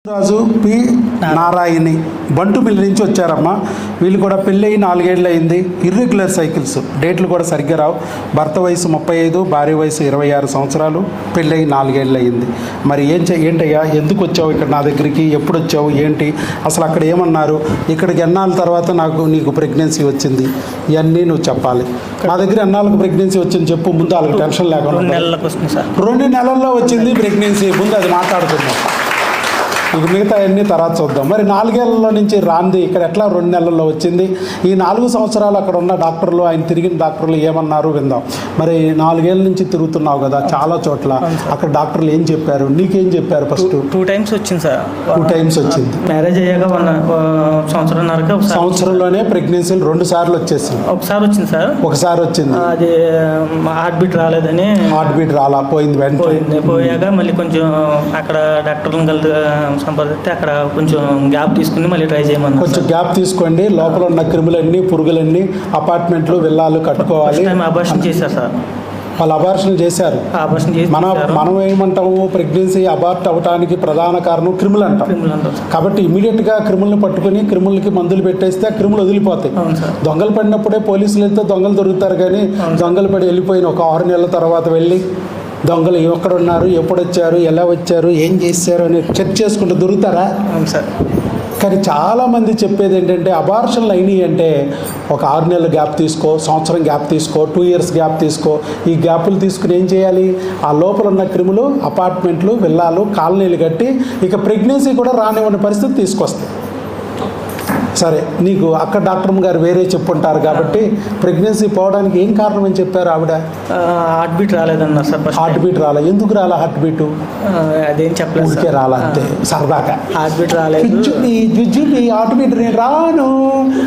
రాజు P నారాయణి బంటుమిల్లి నుంచి వచ్చారమ్మా. వీళ్ళు కూడా పెళ్ళి 4 ఏళ్ళు అయింది. ఇర్రెగ్యులర్ సైకిల్స్, డేట్లు కూడా సరిగ్గా రావు. భర్త వయసు 35, భార్య వయసు 26 సంవత్సరాలు, పెళ్ళి 4 ఏళ్ళు అయింది. మరి ఏంటయ్యా, ఎందుకు వచ్చావు ఇక్కడ నా దగ్గరికి, ఎప్పుడు వచ్చావు, ఏంటి అసలు అక్కడ ఏమన్నారు, ఇక్కడికి ఎన్నాళ్ళ తర్వాత నీకు ప్రెగ్నెన్సీ వచ్చింది, ఇవన్నీ నువ్వు చెప్పాలి. నా దగ్గర ఎన్నాళ్ళకు ప్రెగ్నెన్సీ వచ్చింది చెప్పు, ముందు వాళ్ళకి టెన్షన్ లేకుండా. 2 నెలల్లో వచ్చింది ప్రెగ్నెన్సీ, ముందు అది మాట్లాడుకుందాం. ఇక మిగతా అన్నీ తర్వాత చూద్దాం. మరి 4 ఏళ్ల నుంచి రాంది ఇక్కడ ఎట్లా 2 నెలల్లో వచ్చింది? ఈ 4 సంవత్సరాలు అక్కడ ఉన్న డాక్టర్లు, ఆయన తిరిగిన డాక్టర్లు ఏమన్నారు విందాం. మరి 4 ఏళ్ళ నుంచి తిరుగుతున్నావు కదా చాలా చోట్ల, అక్కడ డాక్టర్లు ఏం చెప్పారు, నీకేం చెప్పారు? ఫస్ట్ 2 టైమ్స్ వచ్చింది సార్. 2 టైమ్స్ వచ్చింది. మ్యారేజ్ అయ్యాక సంవత్సరంలోనే ప్రెగ్నెన్సీలు 2 సార్లు వచ్చేసింది. ఒకసారి వచ్చింది సార్. ఒకసారి వచ్చింది, అది హార్ట్ బీట్ రాలేదని. హార్ట్ బీట్ రాలా, పోయింది. పోయాక మళ్ళీ కొంచెం అక్కడ డాక్టర్లను కలిసి సంప్రదిస్తే అక్కడ కొంచెం గ్యాప్ తీసుకుని మళ్ళీ ట్రై చేయమన్నారు. కొంచెం గ్యాప్ తీసుకోండి, లోపల ఉన్న క్రిములన్నీ, పురుగులన్నీ, అపార్ట్మెంట్లు, విల్లాలు కట్టుకోవాలి. అబార్షన్ చేశారు సార్. వాళ్ళు అబార్షన్ చేశారు. మనం ఏమంటాము, ప్రెగ్నెన్సీ అబార్ట్ అవడానికి ప్రధాన కారణం క్రిములు అంటాం. కాబట్టి ఇమీడియట్గా క్రిములను పట్టుకుని క్రిములకి మందులు పెట్టేస్తే ఆ క్రిములు వదిలిపోతాయి. దొంగలు పడినప్పుడే పోలీసులు వెళ్తే దొంగలు దొరుకుతారు, కానీ దొంగలు పడి వెళ్ళిపోయిన ఒక 6 నెలల తర్వాత వెళ్ళి దొంగలు ఎక్కడ ఉన్నారు, ఎప్పుడు వచ్చారు, ఎలా వచ్చారు, ఏం చేశారు అని చెక్ చేసుకుంటూ దొరుకుతారా? సార్. కానీ చాలామంది చెప్పేది ఏంటంటే, అబార్షన్లు అయినాయి అంటే ఒక 6 నెలలు గ్యాప్ తీసుకో, సంవత్సరం గ్యాప్ తీసుకో, 2 ఇయర్స్ గ్యాప్ తీసుకో. ఈ గ్యాపులు తీసుకుని ఏం చేయాలి, ఆ లోపల ఉన్న క్రిములు అపార్ట్మెంట్లు, విల్లాలు, కాలనీలు కట్టి ఇక ప్రెగ్నెన్సీ కూడా రానివ్వని పరిస్థితి తీసుకొస్తాయి. సరే, నీకు అక్కడ డాక్టర్ గారు వేరే చెప్పుంటారు కాబట్టి ప్రెగ్నెన్సీ పోవడానికి ఏం కారణం అని చెప్పారు ఆవిడ? హార్ట్ బీట్ రాలేదన్నారు సార్. హార్ట్ బీట్ రాలా? ఎందుకు రాలా హార్ట్ బీట్? అదేం చెప్పలేదు, ఊరికే రాలా అంతే, సరదాగా. హార్ట్ బీట్ రాలేదు, హార్ట్ బీట్ నేను రాను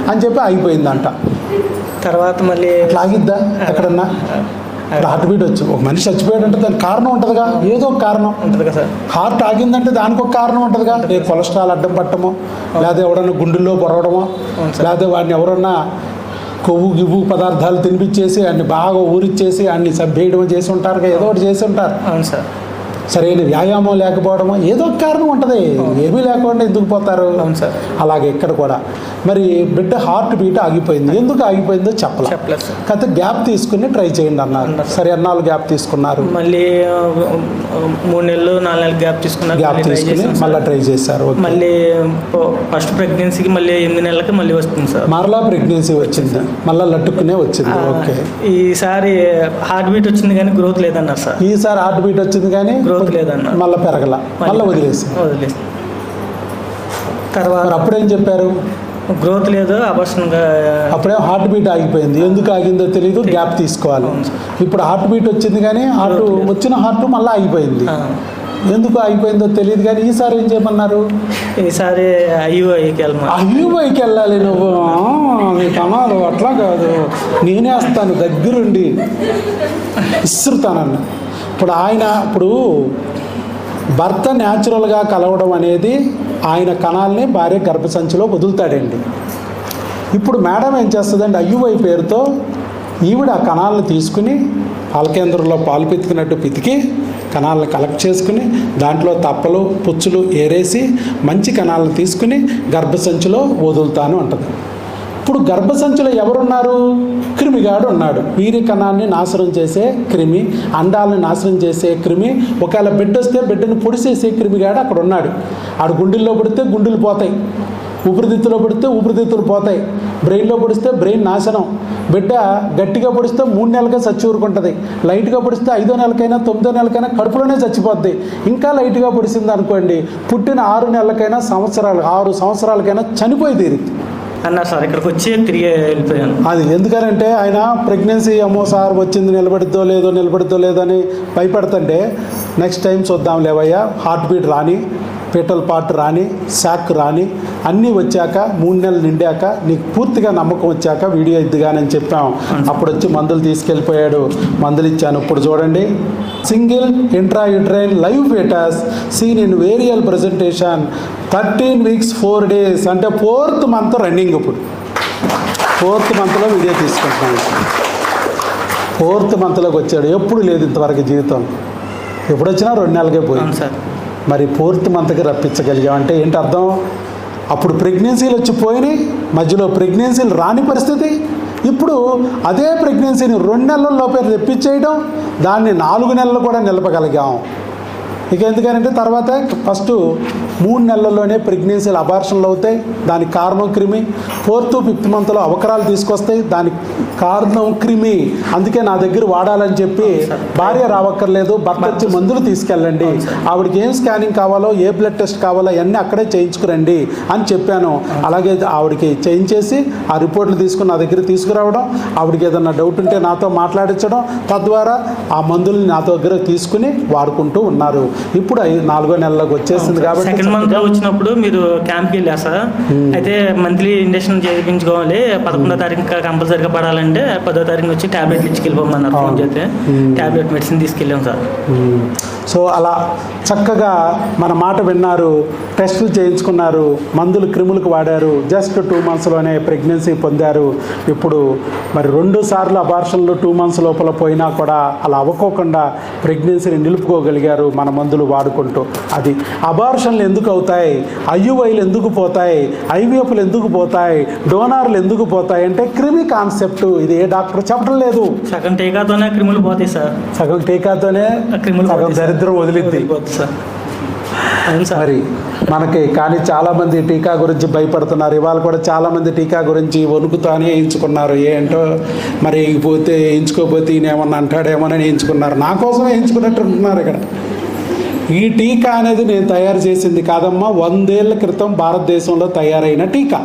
అని చెప్పి అయిపోయిందంట. తర్వాత మళ్ళీ లాగిద్దా ఎక్కడన్నా? హార్ట్ బీట్ వచ్చి ఒక మనిషి చచ్చిపోయాడంటే దానికి కారణం ఉంటుందిగా, ఏదో ఒక కారణం ఉంటుంది కదా సార్. హార్ట్ ఆగిందంటే దానికి ఒక కారణం ఉంటుందిగా. ఏ కొలెస్ట్రాల్ అడ్డం పట్టమో, లేదా ఎవడన్నా గుండెల్లో బొరవడమో, లేదా వాడిని ఎవరన్నా కొవ్వు పదార్థాలు తినిపించేసి అన్ని బాగా ఊరిచ్చేసి అన్ని సభ్యేయడం చేసి ఉంటారు, ఏదో ఒకటి చేసి ఉంటారు. అవును సార్. సరైన వ్యాయామం లేకపోవడమో ఏదో ఒక కారణం ఉంటుంది, ఏమీ లేకుండా ఎందుకు పోతారు? అలాగే ఇక్కడ కూడా మరి బిడ్డ హార్ట్ బీట్ ఆగిపోయింది. ఎందుకు ఆగిపోయిందో చెప్పలేదు. కాకపోతే గ్యాప్ తీసుకుని ట్రై చేయండి అన్నారు. సరే, అన్నాళ్ళు గ్యాప్ తీసుకున్నారు, మళ్ళీ 3 నెలలు 4 నెలలు గ్యాప్ తీసుకుని మళ్ళీ ట్రై చేశారు. మళ్ళీ ఫస్ట్ ప్రెగ్నెన్సీకి మళ్ళీ 8 నెలలకి మళ్ళీ వస్తుంది సార్. మరలా ప్రెగ్నెన్సీ వచ్చింది, మళ్ళీ లట్టుకునే వచ్చింది. ఓకే, ఈసారి హార్ట్ బీట్ వచ్చింది కానీ గ్రోత్ లేదన్నారు సార్. ఈసారి హార్ట్ బీట్ వచ్చింది కానీ గ్రోత్ లేదన్నారు, మళ్ళీ పెరగల, మళ్ళీ వదిలేసి. తర్వాత అప్పుడేం చెప్పారు? గ్రోత్ లేదు, అప్పుడే హార్ట్ బీట్ ఆగిపోయింది. ఎందుకు ఆగిందో తెలియదు, గ్యాప్ తీసుకోవాలి. ఇప్పుడు హార్ట్ బీట్ వచ్చింది కానీ వచ్చిన హార్ట్ మళ్ళీ ఆగిపోయింది. ఎందుకు ఆగిపోయిందో తెలియదు కానీ ఈసారి ఏం చేయమన్నారు? ఈసారి ఐయుఐకి వెళ్ళాలి. నువ్వు నీ కణాలు అట్లా కాదు, నేనే వస్తాను దగ్గరుండి ఇసురుతానన్న. ఇప్పుడు భర్త న్యాచురల్గా కలవడం అనేది ఆయన కణాలని భార్య గర్భసంచిలో వదులుతాడండి. ఇప్పుడు మేడం ఏం చేస్తుందండి, ఐయుఐ పేరుతో ఈవిడ ఆ కణాలను తీసుకుని పాలకేంద్రంలో పాలు పితికినట్టు పితికి కణాలను కలెక్ట్ చేసుకుని దాంట్లో తప్పలు పుచ్చులు ఏరేసి మంచి కణాలను తీసుకుని గర్భసంచిలో వదులుతాను అంటది. ఇప్పుడు గర్భసంచిలో ఎవరున్నారు? క్రిమిగాడు ఉన్నాడు. వీరి కణాన్ని నాశనం చేసే క్రిమి, అండాలను నాశనం చేసే క్రిమి. ఒకవేళ బిడ్డ వస్తే బిడ్డను పొడిసేసే క్రిమిగాడు అక్కడ ఉన్నాడు. ఆడు గుండెల్లో పడితే గుండెలు పోతాయి, ఊపిరితిత్తులో పడితే ఊపిరితిత్తులు పోతాయి, బ్రెయిన్లో పొడిస్తే బ్రెయిన్ నాశనం. బిడ్డ గట్టిగా పొడిస్తే 3 నెలలకే చచ్చి ఊరుకుంటుంది, లైట్గా పొడిస్తే 5వ నెలకైనా 9వ నెలకైనా కడుపులోనే చచ్చిపోద్ది. ఇంకా లైట్గా పొడిసింది అనుకోండి, పుట్టిన 6 నెలలకైనా 6 సంవత్సరాలకైనా చనిపోయి తీరుద్ది అన్నారు సార్. ఇక్కడికి వచ్చి తిరిగి వెళ్ళిపోయాను. అది ఎందుకనంటే ఆయన ప్రెగ్నెన్సీ అమ్మో సార్ వచ్చింది, నిలబడిద్దో లేదో అని భయపడుతుంటే నెక్స్ట్ టైం చూద్దాం లేవయ్యా, హార్ట్ బీట్ రాని, పెటల్ పార్ట్ రాని, శాక్ రాని, అన్నీ వచ్చాక 3 నెలలు నిండాక నీకు పూర్తిగా నమ్మకం వచ్చాక వీడియో ఇద్దిగానని చెప్పాం. అప్పుడు వచ్చి మందులు తీసుకెళ్ళిపోయాడు, మందులు ఇచ్చాను. ఇప్పుడు చూడండి, single intrauterine live fetus seen in వేరియల్ ప్రజెంటేషన్ 13 weeks 4 days అంటే 4th month రన్నింగ్. ఇప్పుడు 4th monthలో వీడియో తీసుకుంటున్నాను. 4th monthలోకి వచ్చాడు. ఎప్పుడు లేదు ఇంతవరకు జీవితం, ఎప్పుడు వచ్చినా 2 నెలలకే పోయింది. మరి 4th మంత్కి రప్పించగలిగాం అంటే ఏంటి అర్థం? అప్పుడు ప్రెగ్నెన్సీలు వచ్చి పోయినాయి, మధ్యలో ప్రెగ్నెన్సీలు రాని పరిస్థితి. ఇప్పుడు అదే ప్రెగ్నెన్సీని 2 నెలల్లోపే తెప్పించేయడం, దాన్ని 4 నెలలు కూడా నిలపగలిగాం. ఇక ఎందుకంటే తర్వాత ఫస్ట్ 3 నెలల్లోనే ప్రెగ్నెన్సీలు అబార్షన్లు అవుతాయి, దానికి కారణం క్రిమి. 4th 5th మంత్లో అవకరాలు తీసుకొస్తాయి, దానికి కారణం క్రిమి. అందుకే నా దగ్గర వాడాలని చెప్పి భార్య రావక్కర్లేదు, భర్త వచ్చి మందులు తీసుకెళ్ళండి, ఆవిడకి ఏం స్కానింగ్ కావాలో ఏ బ్లడ్ టెస్ట్ కావాలో అవన్నీ అక్కడే చేయించుకురండి అని చెప్పాను. అలాగే ఆవిడకి చేయించేసి ఆ రిపోర్ట్లు తీసుకుని నా దగ్గర తీసుకురావడం, ఆవిడకి ఏదన్నా డౌట్ ఉంటే నాతో మాట్లాడించడం, తద్వారా ఆ మందుల్ని నా దగ్గర తీసుకుని వాడుకుంటూ ఉన్నారు. ఇప్పుడు 4వ నెలలోకి వచ్చేసింది కాబట్టి సెకండ్ మంత్ లో వచ్చినప్పుడు మీరు క్యాంప్కి వెళ్ళారు సార్. అయితే మంత్లీ ఇంజక్షన్ చేయించుకోవాలి, 11వ తారీఖు కంపల్సరీగా పడాలంటే 10వ తారీఖు వచ్చి టాబ్లెట్లు ఇచ్చుకెళ్ళిపోమన్నారు. ఫోన్ చేస్తే టాబ్లెట్ మెడిసిన్ తీసుకెళ్ళాం సార్. సో అలా చక్కగా మన మాట విన్నారు, టెస్టులు చేయించుకున్నారు, మందులు క్రిములకు వాడారు, జస్ట్ 2 మంత్స్లోనే ప్రెగ్నెన్సీ పొందారు. ఇప్పుడు మరి 2 సార్లు అబార్షన్లు 2 మంత్స్ లోపల పోయినా కూడా అలా అవ్వకోకుండా ప్రెగ్నెన్సీని నిలుపుకోగలిగారు మన మందులు వాడుకుంటూ. అది అబార్షన్లు ఎందుకు అవుతాయి, ఐయుఐలు ఎందుకు పోతాయి, ఐవీఎఫ్లు ఎందుకు పోతాయి, డోనార్లు ఎందుకు పోతాయి అంటే క్రిమి కాన్సెప్ట్. ఇది ఏ డాక్టర్ చెప్పడం లేదు. సగం టీకాతోనే క్రిములు పోతాయి సార్. సగం టీకాతోనే సగం దరిద్రం వదిలిద్ది సార్. మరి మనకి. కానీ చాలామంది టీకా గురించి భయపడుతున్నారు. ఇవాళ కూడా చాలామంది టీకా గురించి వణుకుతానే వేయించుకున్నారు. ఏంటో మరి పోతే వేయించుకోకపోతే ఈయన ఏమన్నా అంటాడేమోనని వేయించుకున్నారు. నా కోసం వేయించుకున్నట్టు ఉంటున్నారు ఇక్కడ. ఈ టీకా అనేది నేను తయారు చేసింది కాదమ్మా, 100 ఏళ్ల క్రితం భారతదేశంలో తయారైన టీకా.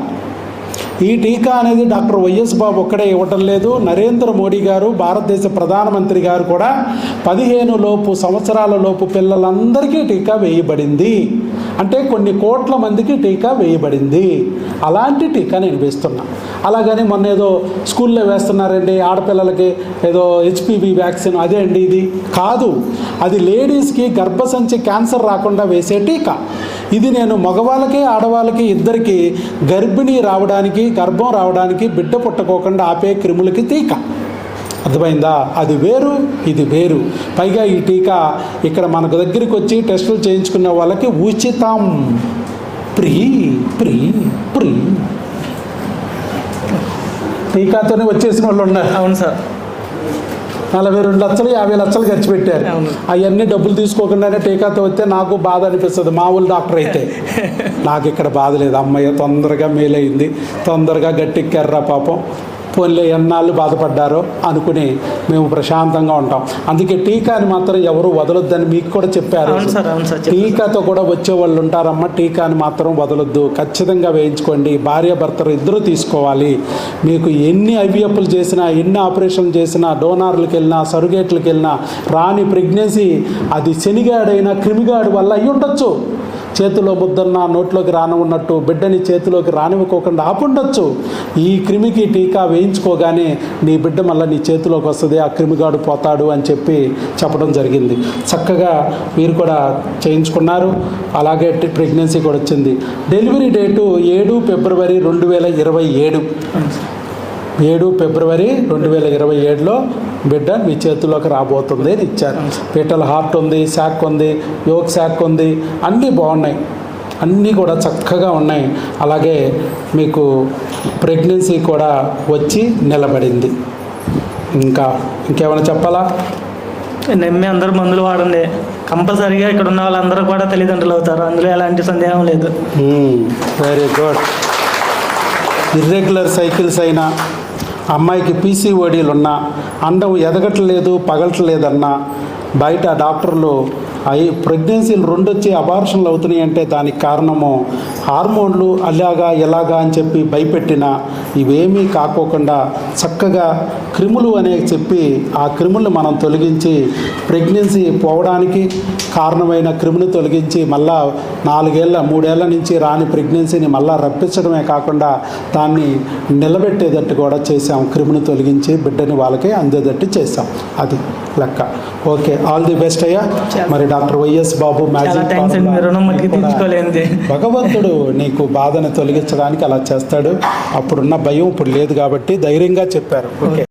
ఈ టీకా అనేది డాక్టర్ వైఎస్ బాబు ఒక్కడే ఇవ్వటం లేదు, నరేంద్ర మోడీ గారు, భారతదేశ ప్రధానమంత్రి గారు కూడా 15 సంవత్సరాల లోపు పిల్లలందరికీ టీకా వేయబడింది. అంటే కొన్ని కోట్ల మందికి టీకా వేయబడింది. అలాంటి టీకా నేను వేస్తున్నా. అలాగని మొన్న ఏదో స్కూల్లో వేస్తున్నారండి ఆడపిల్లలకి ఏదో హెచ్పివి వ్యాక్సిన్, అదే అండి ఇది కాదు. అది లేడీస్కి గర్భసంచి క్యాన్సర్ రాకుండా వేసే టీకా. ఇది నేను మగవాళ్ళకి ఆడవాళ్ళకి ఇద్దరికి గర్భిణీ రావడానికి, గర్భం రావడానికి, బిడ్డ పుట్టకోకుండా ఆపే క్రిములకి టీకా. అర్థమైందా? అది వేరు, ఇది వేరు. పైగా ఈ టీకా ఇక్కడ మనకు దగ్గరికి వచ్చి టెస్టులు చేయించుకునే వాళ్ళకి ఉచితం. ఫ్రీ ఫ్రీ ఫ్రీ టీకాతోనే వచ్చేసిన వాళ్ళు ఉన్నారు. అవును సార్. 42 లక్షలు 50 లక్షలు ఖర్చు పెట్టారు. అవన్నీ డబ్బులు తీసుకోకుండానే టీకాతో వస్తే నాకు బాధ అనిపిస్తుంది. మామూలు డాక్టర్ అయితే నాకు ఇక్కడ బాధ లేదు. అమ్మయ్య తొందరగా మేలైంది, తొందరగా గట్టెక్కారా పాపం, పోన్లే ఎన్నాళ్ళు బాధపడ్డారో అనుకుని మేము ప్రశాంతంగా ఉంటాం. అందుకే టీకాని మాత్రం ఎవరు వదలొద్దని మీకు కూడా చెప్పారు. టీకాతో కూడా వచ్చే వాళ్ళు ఉంటారమ్మ, టీకాని మాత్రం వదలొద్దు, ఖచ్చితంగా వేయించుకోండి. భార్యాభర్తలు ఇద్దరు తీసుకోవాలి. మీకు ఎన్ని ఐవీఎఫ్లు చేసినా, ఎన్ని ఆపరేషన్లు చేసినా, డోనార్లకు వెళ్ళినా, సరుగేట్లకు వెళ్ళినా రాని ప్రెగ్నెన్సీ అది శనిగాడైనా క్రిమిగాడు వల్ల అయ్యి ఉండొచ్చు. చేతిలో ముద్దన్న నోట్లోకి రానివ్వన్నట్టు బిడ్డని చేతిలోకి రానివ్వకోకుండా ఆపుండొచ్చు. ఈ క్రిమికి టీకా వేయించుకోగానే నీ బిడ్డ మళ్ళీ నీ చేతిలోకి వస్తుంది, ఆ క్రిమిగాడు పోతాడు అని చెప్పి చెప్పడం జరిగింది. చక్కగా మీరు కూడా చేయించుకున్నారు. అలాగే ప్రెగ్నెన్సీ కూడా వచ్చింది. డెలివరీ డేటు 7 ఫిబ్రవరి 2027. 7 ఫిబ్రవరి 2027లో బిడ్డ మీ చేతుల్లోకి రాబోతుంది అని ఇచ్చారు. పీటల్ హార్ట్ ఉంది, శాక్ ఉంది, యోగ్ శాక్ ఉంది, అన్నీ బాగున్నాయి, అన్నీ కూడా చక్కగా ఉన్నాయి. అలాగే మీకు ప్రెగ్నెన్సీ కూడా వచ్చి నిలబడింది. ఇంకేమైనా చెప్పాలా? నమ్మి అందరూ మందులు వాడండి. కంపల్సరీగా ఇక్కడ ఉన్న వాళ్ళందరూ కూడా తల్లిదండ్రులు అవుతారు, అందులో ఎలాంటి సందేహం లేదు. Very good. ఇర్రెగ్యులర్ సైకిల్స్ అయినా, అమ్మాయికి పీసీఓడీలు ఉన్నా, అండం ఎదగట్లేదు పగలట్లేదన్నా, బయట డాక్టర్లు ప్రెగ్నెన్సీలు 2 వచ్చి అబార్షన్లు అవుతున్నాయి అంటే దానికి కారణము హార్మోన్లు అలాగా ఎలాగా అని చెప్పి భయపెట్టిన ఇవేమీ కాకోకుండా చక్కగా క్రిములు అనే చెప్పి ఆ క్రిములను మనం తొలగించి ప్రెగ్నెన్సీ పోవడానికి కారణమైన క్రిముని తొలగించి మళ్ళా 4 ఏళ్ళ 3 ఏళ్ల నుంచి రాని ప్రెగ్నెన్సీని మళ్ళా రప్పించడమే కాకుండా దాన్ని నిలబెట్టేటట్టు కూడా చేసాం. క్రిముని తొలగించి బిడ్డని వాళ్ళకి అందేటట్టు చేసాం. అది లెక్క. ఓకే, ఆల్ ది బెస్ట్ అయ్యా. మరి డాక్టర్ వైఎస్ బాబు భగవంతుడు నీకు బాధను తొలగించడానికి అలా చేస్తాడు. అప్పుడున్న భయం ఇప్పుడు లేదు కాబట్టి ధైర్యంగా చెప్పారు. ఓకే.